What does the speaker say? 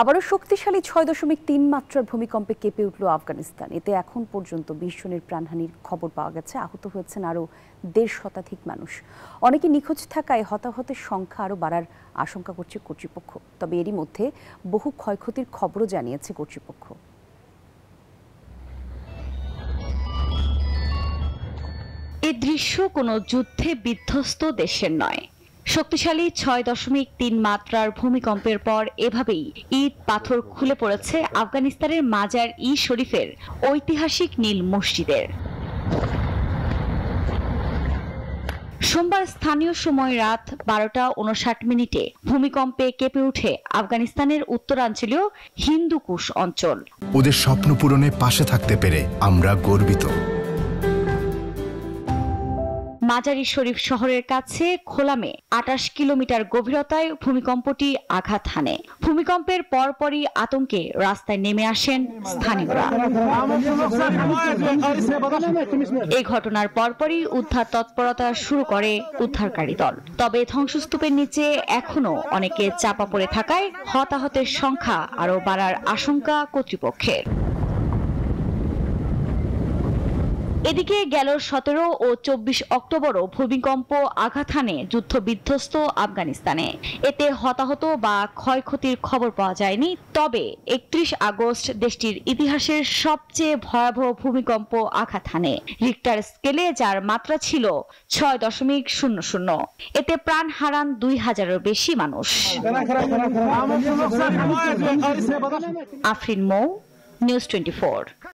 আবারও শক্তিশালী ৬.৩ মাত্রার ভূমিকম্পে কেঁপে উঠল আফগানিস্তান। এতে এখন পর্যন্ত ২০ জনের প্রাণহানির খবর পাওয়া গেছে। আহত হয়েছেন আরও ১.৫ শতাধিক মানুষ। অনেকে নিখোঁজ থাকায় হতাহতের সংখ্যা আরও বাড়ার আশঙ্কা করছে কর্তৃপক্ষ। তবে এরই মধ্যে বহু ক্ষয়ক্ষতির খবরও জানিয়েছে কর্তৃপক্ষ। এ দৃশ্য কোনো যুদ্ধে বিধ্বস্ত দেশের নয়। শক্তিশালী ৬.৩ মাত্রার ভূমিকম্পের পর এভাবেই ইট পাথর খুলে পড়েছে আফগানিস্তানের মাজার ই শরীফের ঐতিহাসিক নীল মসজিদের। সোমবার স্থানীয় সময় রাত ১২টা ৫৯ ভূমিকম্পে কেঁপে ওঠে আফগানিস্তানের উত্তরাঞ্চলীয় হিন্দুকুশ অঞ্চল। ওদের স্বপ্ন পূরণে পাশে থাকতে পেরে আমরা গর্বিত। মাজারি শরীফ শহরের কাছে খোলামে ২৮ কিলোমিটার গভীরতায় ভূমিকম্পটি আঘাত হানে। ভূমিকম্পের পরপরই আতঙ্কে রাস্তায় নেমে আসেন স্থানীয়রা। এই ঘটনার পরপরই উদ্ধার তৎপরতা শুরু করে উদ্ধারকারী দল। তবে ধ্বংসস্তূপের নিচে এখনো অনেকে চাপা পড়ে থাকায় হতাহতের সংখ্যা আরও বাড়ার আশঙ্কা কর্তৃপক্ষের। এদিকে গেল ১৭ ও ২৪ অক্টোবরও ভূমিকম্প আঘাত হানে যুদ্ধবিধ্বস্ত আফগানিস্তানে। এতে হতাহত বা ক্ষয়ক্ষতির খবর পাওয়া যায়নি। তবে ৩১ আগস্ট দেশটির ইতিহাসের সবচেয়ে ভয়াবহ ভূমিকম্প আঘাত হানে রিক্টার স্কেলে, যার মাত্রা ছিল ৬.০০। এতে প্রাণ হারান ২,০০০-এরও বেশি মানুষ। আফরিন মৌ, নিউজ 24।